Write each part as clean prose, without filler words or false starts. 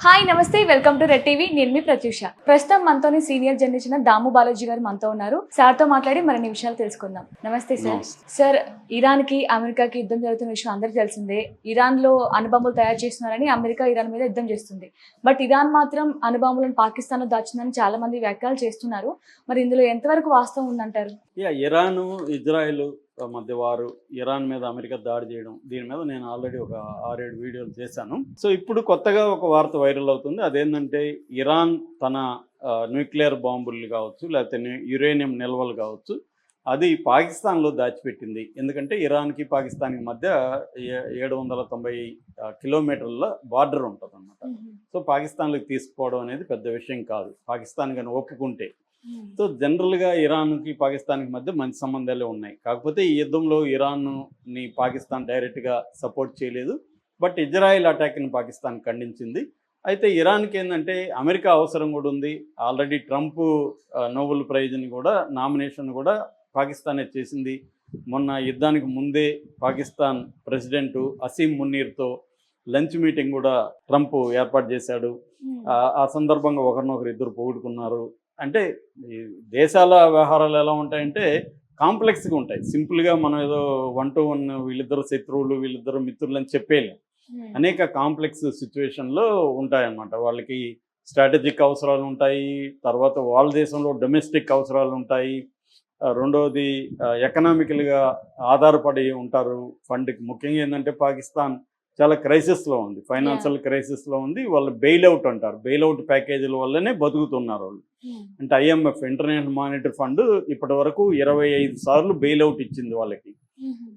Hi నమస్తే welcome to red TV. నేను మీ ప్రత్యూష. ప్రస్తుతం మనతోని సీనియర్ జర్నలిస్ట్ దాము బాలాజీ గారు మనతో ఉన్నారు. సార్తో మాట్లాడి మరిన్ని విషయాలు తెలుసుకుందాం. నమస్తే సార్. సార్, ఇరాన్ కి అమెరికాకి యుద్ధం జరుగుతున్న విషయం అందరికీ తెలిసిందే. ఇరాన్ లో అణుబాంబులు తయారు చేస్తున్నారని అమెరికా ఇరాన్ మీద యుద్ధం చేస్తుంది. బట్ ఇరాన్ మాత్రం అణుబాంబులను పాకిస్తాన్ లో దాచిందని చాలా మంది వ్యాఖ్యలు చేస్తున్నారు. మరి ఇందులో ఎంతవరకు వాస్తవం ఉందంటారు? ఇరాన్ ఇజ్రాయెల్ మధ్య వారు, ఇరాన్ మీద అమెరికా దాడి చేయడం, దీని మీద నేను ఆల్రెడీ ఒక 6-7 వీడియోలు చేశాను. సో ఇప్పుడు కొత్తగా ఒక వార్త వైరల్ అవుతుంది. అదేంటంటే ఇరాన్ తన న్యూక్లియర్ బాంబులు కావచ్చు, లేకపోతే యురేనియం నిల్వలు కావచ్చు, అది పాకిస్తాన్లో దాచిపెట్టింది. ఎందుకంటే ఇరాన్కి పాకిస్తాన్కి మధ్య 790 కిలోమీటర్ల బార్డర్ ఉంటుంది అన్నమాట. సో పాకిస్తాన్లోకి తీసుకుపోవడం అనేది పెద్ద విషయం కాదు, పాకిస్తాన్ కానీ ఒప్పుకుంటే. సో జనరల్గా ఇరాన్కి పాకిస్తాన్కి మధ్య మంచి సంబంధాలే ఉన్నాయి. కాకపోతే ఈ యుద్ధంలో ఇరాన్ని పాకిస్తాన్ డైరెక్ట్గా సపోర్ట్ చేయలేదు. బట్ ఇజ్రాయెల్ అటాక్ని పాకిస్తాన్ ఖండించింది. అయితే ఇరాన్కి ఏంటంటే అమెరికా అవసరం కూడా ఉంది. ఆల్రెడీ ట్రంప్ నోబెల్ ప్రైజ్ని కూడా నామినేషన్ కూడా పాకిస్తానే చేసింది. మొన్న యుద్ధానికి ముందే పాకిస్తాన్ ప్రెసిడెంట్ అసీం మునీర్తో లంచ్ మీటింగ్ కూడా ట్రంప్ ఏర్పాటు చేశాడు. ఆ సందర్భంగా ఒకరినొకరు ఇద్దరు పొగుడుకున్నారు. అంటే ఈ దేశాల వ్యవహారాలు ఎలా ఉంటాయంటే కాంప్లెక్స్గా ఉంటాయి. సింపుల్గా మనం ఏదో 1 to 1 వీళ్ళిద్దరు శత్రువులు, వీళ్ళిద్దరు మిత్రులు అని చెప్పేయలేం. అనేక కాంప్లెక్స్ సిచ్యువేషన్లో ఉంటాయన్నమాట. వాళ్ళకి స్ట్రాటజిక్ అవసరాలు ఉంటాయి, తర్వాత వాళ్ళ దేశంలో డొమెస్టిక్ అవసరాలు ఉంటాయి, రెండవది ఎకనామికల్గా ఆధారపడి ఉంటారు ఫండ్కి. ముఖ్యంగా ఏంటంటే పాకిస్తాన్ చాలా క్రైసిస్లో ఉంది, ఫైనాన్షియల్ క్రైసిస్లో ఉంది. వాళ్ళు బెయిల్అవుట్ అంటారు, బెయిల్అవుట్ ప్యాకేజీల వల్లనే బతుకుతున్నారు వాళ్ళు. అంటే IMF ఇంటర్నేషనల్ మానిటరీ ఫండ్ ఇప్పటి వరకు 25 సార్లు బెయిల్అవుట్ ఇచ్చింది వాళ్ళకి.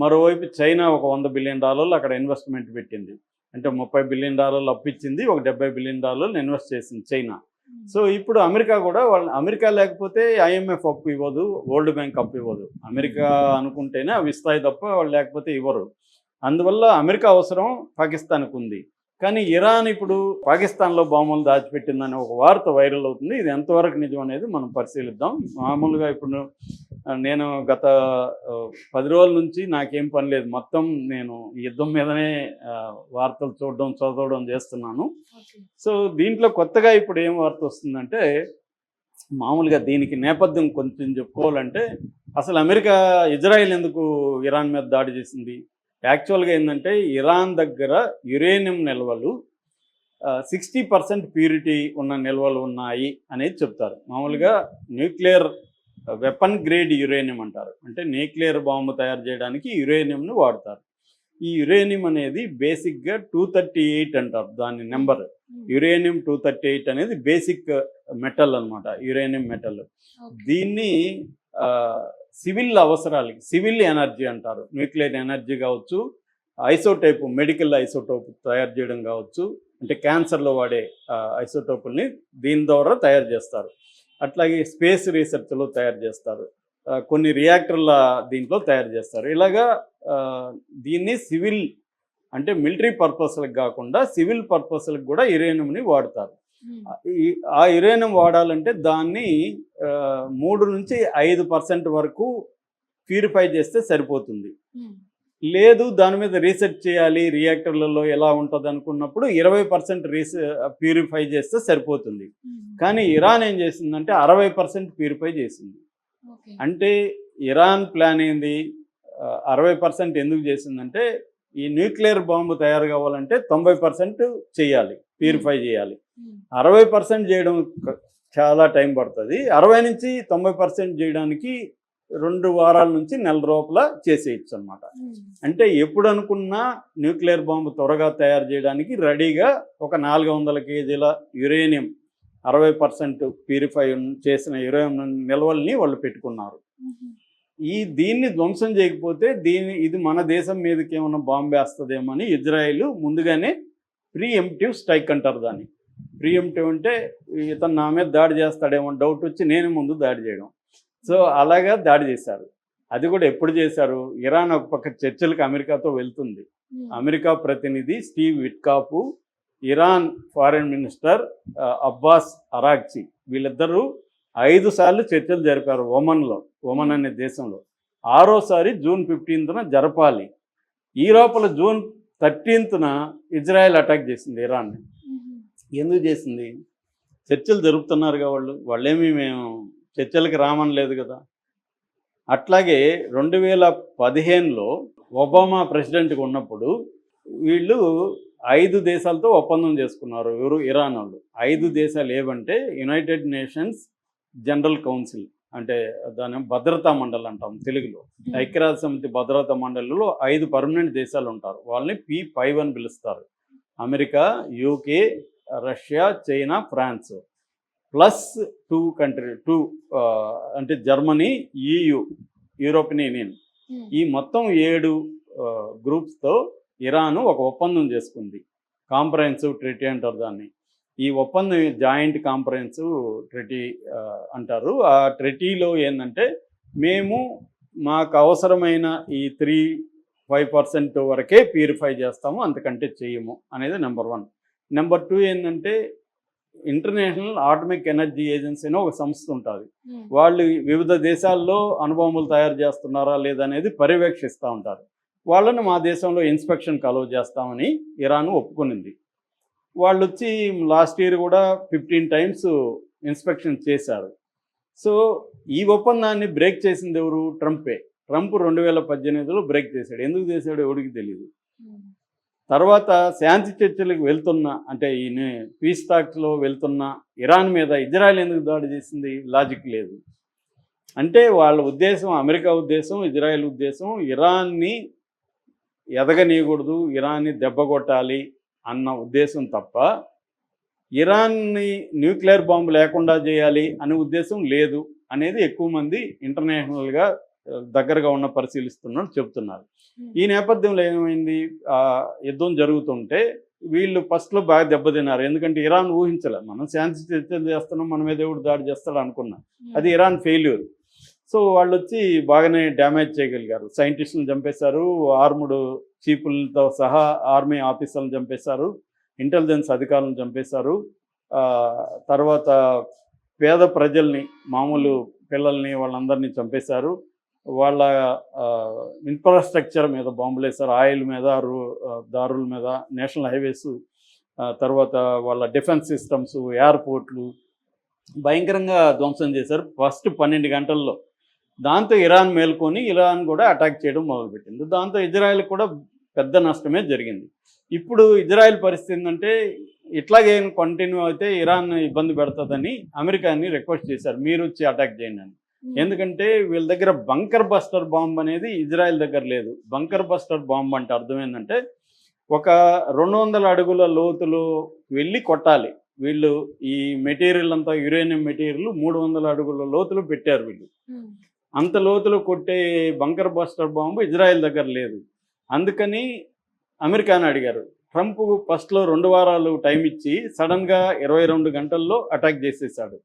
మరోవైపు చైనా ఒక $100 బిలియన్ అక్కడ ఇన్వెస్ట్మెంట్ పెట్టింది. అంటే $30 బిలియన్ అప్పు ఇచ్చింది, ఒక $70 బిలియన్ ఇన్వెస్ట్ చేసింది చైనా. సో ఇప్పుడు అమెరికా కూడా అమెరికా లేకపోతే IMF అప్పు ఇవ్వదు, వరల్డ్ బ్యాంక్ అప్పు ఇవ్వదు. అమెరికా అనుకుంటేనే అవి ఇస్తాయి తప్ప వాళ్ళు లేకపోతే ఇవ్వరు. అందువల్ల అమెరికా అవసరం పాకిస్తాన్కు ఉంది. కానీ ఇరాన్ ఇప్పుడు పాకిస్తాన్లో బాంబులు దాచిపెట్టిందని ఒక వార్త వైరల్ అవుతుంది. ఇది ఎంతవరకు నిజం అనేది మనం పరిశీలిద్దాం. మామూలుగా ఇప్పుడు నేను గత 10 రోజుల నుంచి నాకేం పని లేదు, మొత్తం నేను యుద్ధం మీదనే వార్తలు చదవడం చేస్తున్నాను. సో దీంట్లో కొత్తగా ఇప్పుడు ఏం వార్త వస్తుందంటే, మామూలుగా దీనికి నేపథ్యం కొంచెం చెప్పుకోవాలంటే, అసలు అమెరికా ఇజ్రాయెల్ ఎందుకు ఇరాన్ మీద దాడి చేసింది? యాక్చువల్గా ఏంటంటే ఇరాన్ దగ్గర యురేనియం నిల్వలు 60% ప్యూరిటీ ఉన్న నిల్వలు ఉన్నాయి అనేది చెప్తారు. మామూలుగా న్యూక్లియర్ వెపన్ గ్రేడ్ యురేనియం అంటారు. అంటే న్యూక్లియర్ బాంబు తయారు చేయడానికి యురేనియంను వాడతారు. ఈ యురేనియం అనేది బేసిక్గా 238 అంటారు దాని నెంబర్. యురేనియం 238 అనేది బేసిక్ మెటల్ అనమాట, యురేనియం మెటల్. దీన్ని సివిల్ అవసరాలకి, సివిల్ ఎనర్జీ అంటారు. న్యూక్లియర్ ఎనర్జీ కావచ్చు, ఐసోటోప్, మెడికల్ ఐసోటోప్ తయారు చేయడం కావచ్చు, అంటే క్యాన్సర్లో వాడే ఐసోటోపుల్ని దీని ద్వారా తయారు చేస్తారు. అట్లాగే స్పేస్ రీసెర్చ్లో తయారు చేస్తారు, కొన్ని రియాక్టర్ల దీంట్లో తయారు చేస్తారు. ఇలాగా దీన్ని సివిల్ అంటే మిలిటరీ పర్పస్లకు కాకుండా సివిల్ పర్పస్లకు కూడా యురేనియంని వాడతారు. ఆ యురేనియం వాడాలంటే దాన్ని 3 నుంచి 5% వరకు ప్యూరిఫై చేస్తే సరిపోతుంది. లేదు దాని మీద రీసెర్చ్ చేయాలి, రియాక్టర్లలో ఎలా ఉంటుంది అనుకున్నప్పుడు 20% ప్యూరిఫై చేస్తే సరిపోతుంది. కానీ ఇరాన్ ఏం చేసిందంటే 60% ప్యూరిఫై చేసింది. అంటే ఇరాన్ ప్లాన్ ఏంది? 60% ఎందుకు చేసిందంటే, ఈ న్యూక్లియర్ బాంబు తయారు కావాలంటే 90% చేయాలి, ప్యూరిఫై చేయాలి. 60% చేయడం చాలా టైం పడుతుంది. 60 నుంచి 90% చేయడానికి 2 వారాల నుంచి నెల లోపల చేసేయచ్చు అనమాట. అంటే ఎప్పుడు అనుకున్నా న్యూక్లియర్ బాంబు త్వరగా తయారు చేయడానికి రెడీగా ఒక 400 కేజీల యురేనియం 60% ప్యూరిఫై చేసిన యురేనియం నిల్వల్ని వాళ్ళు పెట్టుకున్నారు. దీన్ని ధ్వంసం చేయకపోతే ఇది మన దేశం మీదకి ఏమైనా బాంబు వేస్తుందేమో అని ఇజ్రాయెల్ ముందుగానే ప్రీఎంప్టివ్ స్ట్రైక్ అంటారు దాన్ని. ప్రీఎంప్టివ్ అంటే ఇతను నా మీద దాడి చేస్తాడేమో డౌట్ వచ్చి నేను ముందు దాడి చేయడం. సో అలాగా దాడి చేశారు. అది కూడా ఎప్పుడు చేశారు? ఇరాన్ ఒక పక్క చర్చలకు అమెరికాతో వెళ్తుంది. అమెరికా ప్రతినిధి Steve Witkoff, Iran foreign minister Abbas Araghchi, వీళ్ళిద్దరూ 5 సార్లు చర్చలు జరిపారు ఒమన్ అనే దేశంలో. 6వసారి జూన్ 15న జరపాలి. ఈ లోపల జూన్ 13న ఇజ్రాయెల్ అటాక్ చేసింది ఇరాన్ని. ఎందుకు చేసింది? చర్చలు జరుపుతున్నారుగా వాళ్ళేమీ మేము చర్చలకి రామని లేదు కదా. అట్లాగే 2015లో ఒబామా ప్రెసిడెంట్గా ఉన్నప్పుడు వీళ్ళు 5 దేశాలతో ఒప్పందం చేసుకున్నారు. ఎవరు? ఇరాన్ వాళ్ళు. 5 దేశాలు ఏవంటే యునైటెడ్ నేషన్స్ జనరల్ కౌన్సిల్, అంటే దాని భద్రతా మండలి అంటాం తెలుగులో. ఐక్యరాజ్య సమితి భద్రతా మండలిలో 5 పర్మనెంట్ దేశాలు ఉంటారు. వాళ్ళని P5 అని పిలుస్తారు. America, UK, Russia, China, France plus 2 అంటే జర్మనీ, EU, యూరోపియన్ యూనియన్. ఈ మొత్తం 7 గ్రూప్స్తో ఇరాన్ ఒక ఒప్పందం చేసుకుంది. కాంప్రహెన్సివ్ ట్రీటీ అంటారు దాన్ని. ఈ ఒప్పందం జాయింట్ కాంప్రహెన్సివ్ ట్రీటీ అంటారు. ఆ ట్రీటీలో ఏంటంటే మేము మాకు అవసరమైన ఈ 3-5% వరకే ప్యూరిఫై చేస్తాము, అంతకంటే చేయము అనేది నెంబర్ 1. నెంబర్ 2 ఏంటంటే ఇంటర్నేషనల్ ఆటమిక్ ఎనర్జీ ఏజెన్సీ అని ఒక సంస్థ ఉంటుంది. వాళ్ళు వివిధ దేశాల్లో అణుబాంబులు తయారు చేస్తున్నారా లేదనేది పర్యవేక్షిస్తూ ఉంటారు. వాళ్ళని మా దేశంలో ఇన్స్పెక్షన్కి అలౌ చేస్తామని ఇరాన్ ఒప్పుకునింది. వాళ్ళు వచ్చి లాస్ట్ ఇయర్ కూడా 15 టైమ్స్ ఇన్స్పెక్షన్ చేశారు. సో ఈ ఒప్పందాన్ని బ్రేక్ చేసింది ఎవరు? ట్రంపే. ట్రంప్ 2018లో బ్రేక్ చేశాడు. ఎందుకు చేశాడో ఎవరికి తెలియదు. తర్వాత శాంతి చర్చలకు వెళ్తున్న, అంటే ఈ పీస్ టాక్స్లో వెళ్తున్న ఇరాన్ మీద ఇజ్రాయెల్ ఎందుకు దాడి చేసింది? లాజిక్ లేదు. అంటే వాళ్ళ ఉద్దేశం, అమెరికా ఉద్దేశం, ఇజ్రాయెల్ ఉద్దేశం ఇరాన్ని ఎదగనీయకూడదు, ఇరాన్ని దెబ్బ కొట్టాలి అన్న ఉద్దేశం తప్ప ఇరాన్ని న్యూక్లియర్ బాంబు లేకుండా చేయాలి అనే ఉద్దేశం లేదు అనేది ఎక్కువ మంది ఇంటర్నేషనల్గా దగ్గరగా ఉన్న పరిశీలిస్తున్నట్టు చెప్తున్నారు. ఈ నేపథ్యంలో ఏమైంది? యుద్ధం జరుగుతుంటే వీళ్ళు ఫస్ట్లో బాగా దెబ్బతిన్నారు. ఎందుకంటే ఇరాన్ ఊహించలే, మనం శాంతి చర్చలు చేస్తున్నాం, మన మీద ఎవడు దాడి చేస్తాడు అనుకున్నాం. అది ఇరాన్ ఫెయిల్యూర్. సో వాళ్ళు వచ్చి బాగానే డ్యామేజ్ చేయగలిగారు. సైంటిస్టులను చంపేశారు, ఆర్ముడ్ చీఫ్లతో సహా ఆర్మీ ఆఫీసర్లను చంపేశారు, ఇంటెలిజెన్స్ అధికారులను చంపేశారు. తర్వాత పేద ప్రజల్ని, మామూలు పిల్లల్ని, వాళ్ళందరినీ చంపేశారు. వాళ్ళ ఇన్ఫ్రాస్ట్రక్చర్ మీద బాంబులు వేశారు, ఆయిల్ మీద, దారుల మీద, నేషనల్ హైవేస్, తర్వాత వాళ్ళ డిఫెన్స్ సిస్టమ్స్, ఎయిర్పోర్ట్లు భయంకరంగా ధ్వంసం చేశారు ఫస్ట్ 12 గంటల్లో. దాంతో ఇరాన్ మేల్కొని ఇరాన్ కూడా అటాక్ చేయడం మొదలుపెట్టింది. దాంతో ఇజ్రాయెల్ కూడా పెద్ద నష్టమే జరిగింది. ఇప్పుడు ఇజ్రాయెల్ పరిస్థితి ఏంటంటే ఇట్లాగే కంటిన్యూ అయితే ఇరాన్ ఇబ్బంది పెడుతుందని అమెరికాని రిక్వెస్ట్ చేశారు, మీరు వచ్చి అటాక్ చేయండి అని. ఎందుకంటే వీళ్ళ దగ్గర బంకర్ బస్టర్ బాంబ్ అనేది ఇజ్రాయెల్ దగ్గర లేదు. బంకర్ బస్టర్ బాంబ్ అంటే అర్థం ఏంటంటే ఒక 200 అడుగుల లోతులో వెళ్ళి కొట్టాలి. వీళ్ళు ఈ మెటీరియల్ అంతా యురేనియం మెటీరియల్ 300 అడుగుల లోతులు పెట్టారు వీళ్ళు. అంత లోతులో కొట్టే బంకర్ బస్టర్ బాంబు ఇజ్రాయెల్ దగ్గర లేదు. అందుకని అమెరికాని అడిగారు. ట్రంప్ ఫస్ట్లో 2 వారాలు టైం ఇచ్చి సడన్గా 22 గంటల్లో అటాక్ చేసేసాడు.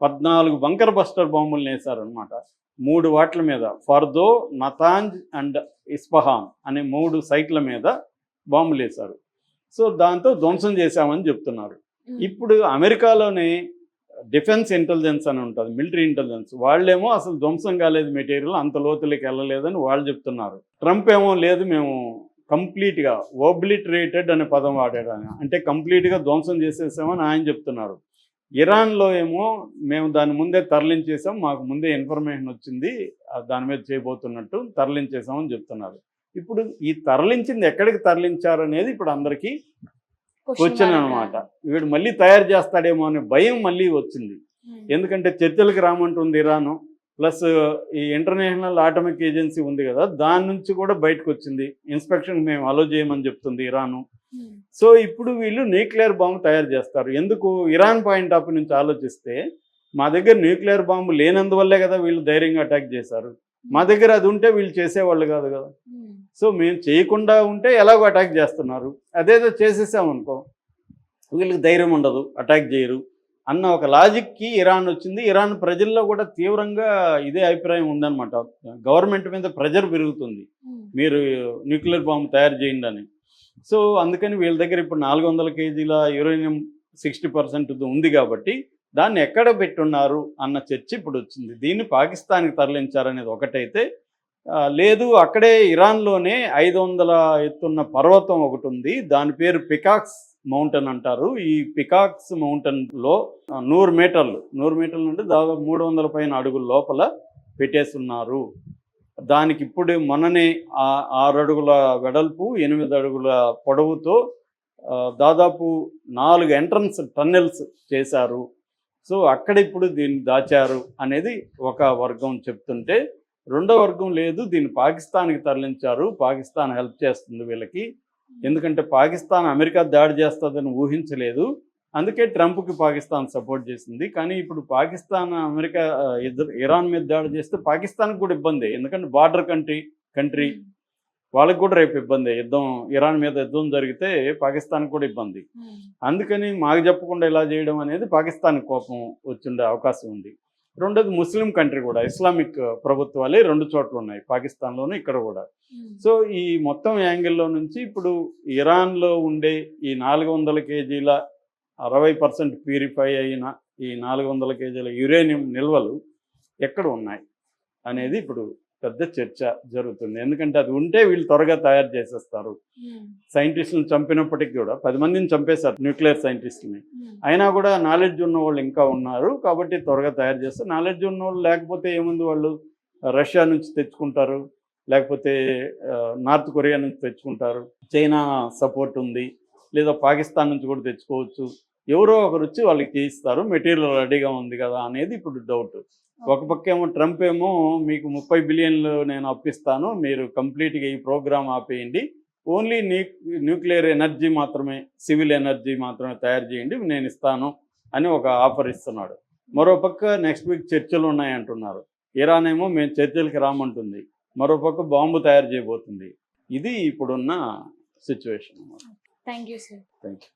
14 బంకర్ బస్టర్ బాంబులు వేశారనమాట 3 వాట్ల మీద. ఫర్దో, నతాంజ్ అండ్ ఇస్ఫహాన్ అనే 3 సైట్ల మీద బాంబులు వేశారు. సో దాంతో ధ్వంసం చేశామని చెప్తున్నారు. ఇప్పుడు అమెరికాలోనే డిఫెన్స్ ఇంటెలిజెన్స్ అని ఉంటుంది, మిలిటరీ ఇంటెలిజెన్స్, వాళ్ళేమో అసలు ధ్వంసం కాలేదు, మెటీరియల్ అంత లోతులకి వెళ్ళలేదని వాళ్ళు చెప్తున్నారు. ట్రంప్ ఏమో లేదు, మేము కంప్లీట్గా ఓబ్లిటరేటెడ్ అనే పదం వాడాడు ఆయన, అంటే కంప్లీట్గా ధ్వంసం చేసేసామని ఆయన చెప్తున్నారు. ఇరాన్లో ఏమో మేము దాని ముందే తరలించేసాం, మాకు ముందే ఇన్ఫర్మేషన్ వచ్చింది దాని మీద చేయబోతున్నట్టు తరలించేసామని చెప్తున్నారు. ఇప్పుడు ఈ తరలించింది ఎక్కడికి తరలించారనేది ఇప్పుడు అందరికీ క్వశ్చన్ అనమాట. వీడు మళ్ళీ తయారు చేస్తాడేమో అనే భయం మళ్ళీ వచ్చింది. ఎందుకంటే చర్చలకు రామంటుంది ఇరాను, ప్లస్ ఈ ఇంటర్నేషనల్ ఆటమిక్ ఏజెన్సీ ఉంది కదా, దాని నుంచి కూడా బయటకు వచ్చింది, ఇన్స్పెక్షన్ మేము అలో చేయమని చెప్తుంది ఇరాను. సో ఇప్పుడు వీళ్ళు న్యూక్లియర్ బాంబు తయారు చేస్తారు. ఎందుకు? ఇరాన్ పాయింట్ ఆఫ్ నుంచి ఆలోచిస్తే మా దగ్గర న్యూక్లియర్ బాంబు లేనందువల్లే కదా వీళ్ళు ధైర్యంగా అటాక్ చేశారు. మా దగ్గర అది ఉంటే వీళ్ళు చేసేవాళ్ళు కాదు కదా. సో మేము చేయకుండా ఉంటే ఎలాగో అటాక్ చేస్తున్నారు, అదేదో చేసేసామనుకో వీళ్ళకి ధైర్యం ఉండదు, అటాక్ చేయరు అన్న ఒక లాజిక్కి ఇరాన్ వచ్చింది. ఇరాన్ ప్రజల్లో కూడా తీవ్రంగా ఇదే అభిప్రాయం ఉందన్నమాట. గవర్నమెంట్ మీద ప్రెజర్ పెరుగుతుంది, మీరు న్యూక్లియర్ బాంబు తయారు చేయండి అని. సో అందుకని వీళ్ళ దగ్గర ఇప్పుడు 400 కేజీల యురేనియం 60% ఉంది కాబట్టి దాన్ని ఎక్కడ పెట్టున్నారు అన్న చర్చ ఇప్పుడు వచ్చింది. దీన్ని పాకిస్తాన్కి తరలించారనేది ఒకటైతే, లేదు అక్కడే ఇరాన్లోనే 500 ఎత్తున్న పర్వతం ఒకటి ఉంది, దాని పేరు పికాక్స్ మౌంటైన్ అంటారు. ఈ పికాక్స్ మౌంటైన్లో 100 మీటర్లు నుండి దాదాపు 300 పైన అడుగుల లోపల పెట్టేస్తున్నారు. దానికి ఇప్పుడు మొన్ననే 6 అడుగుల వెడల్పు 8 అడుగుల పొడవుతో దాదాపు 4 ఎంట్రన్స్ టన్నెల్స్ చేశారు. సో అక్కడ ఇప్పుడు దీన్ని దాచారు అనేది ఒక వర్గం చెప్తుంటే, రెండో వర్గం లేదు, దీన్ని పాకిస్తాన్కి తరలించారు, పాకిస్తాన్ హెల్ప్ చేస్తుంది వీళ్ళకి, ఎందుకంటే పాకిస్తాన్ అమెరికా దాడి చేస్తుందని ఊహించలేదు, అందుకే ట్రంప్కి పాకిస్తాన్ సపోర్ట్ చేసింది. కానీ ఇప్పుడు పాకిస్తాన్ అమెరికా ఇరాన్ మీద దాడి చేస్తే పాకిస్తాన్కి కూడా ఇబ్బంది, ఎందుకంటే బార్డర్ కంట్రీ వాళ్ళకి కూడా రేపు ఇబ్బంది. ఇరాన్ మీద యుద్ధం జరిగితే పాకిస్తాన్కి కూడా ఇబ్బంది. అందుకని మాకు చెప్పకుండా ఇలా చేయడం అనేది పాకిస్తాన్ కోపం వచ్చుండే అవకాశం ఉంది. రెండోది ముస్లిం కంట్రీ కూడా, ఇస్లామిక్ ప్రభుత్వాలే 2 చోట్ల ఉన్నాయి, పాకిస్తాన్లోనూ ఇక్కడ కూడా. సో ఈ మొత్తం యాంగిల్లో నుంచి ఇప్పుడు ఇరాన్లో ఉండే ఈ 400 కేజీల 60% ప్యూరిఫై అయిన ఈ 400 కేజీల యురేనియం నిల్వలు ఎక్కడ ఉన్నాయి అనేది ఇప్పుడు పెద్ద చర్చ జరుగుతుంది. ఎందుకంటే అది ఉంటే వీళ్ళు త్వరగా తయారు చేసేస్తారు. సైంటిస్టులను చంపినప్పటికీ కూడా 10 మందిని చంపేశారు, న్యూక్లియర్ సైంటిస్టులని, అయినా కూడా నాలెడ్జ్ ఉన్న వాళ్ళు ఇంకా ఉన్నారు కాబట్టి త్వరగా తయారు చేస్తారు. నాలెడ్జ్ ఉన్న వాళ్ళు లేకపోతే ఏముంది, వాళ్ళు రష్యా నుంచి తెచ్చుకుంటారు, లేకపోతే నార్త్ కొరియా నుంచి తెచ్చుకుంటారు, చైనా సపోర్ట్ ఉంది, లేదా పాకిస్తాన్ నుంచి కూడా తెచ్చుకోవచ్చు. ఎవరో ఒకరు వచ్చి వాళ్ళకి చేయిస్తారు, మెటీరియల్ రెడీగా ఉంది కదా అనేది ఇప్పుడు డౌట్. ఒక పక్క ఏమో ట్రంప్ ఏమో మీకు 30 బిలియన్లు నేను అప్పిస్తాను, మీరు కంప్లీట్గా ఈ ప్రోగ్రామ్ ఆపేయండి, ఓన్లీ న్యూక్లియర్ ఎనర్జీ మాత్రమే, సివిల్ ఎనర్జీ మాత్రమే తయారు చేయండి, నేను ఇస్తాను అని ఒక ఆఫర్ ఇస్తున్నాడు. మరోపక్క నెక్స్ట్ వీక్ చర్చలు ఉన్నాయంటున్నారు. ఇరాన్ ఏమో మేము చర్చలకి రామంటుంది, మరోపక్క బాంబు తయారు చేయబోతుంది. ఇది ఇప్పుడున్న situation. Thank you sir. Thank you.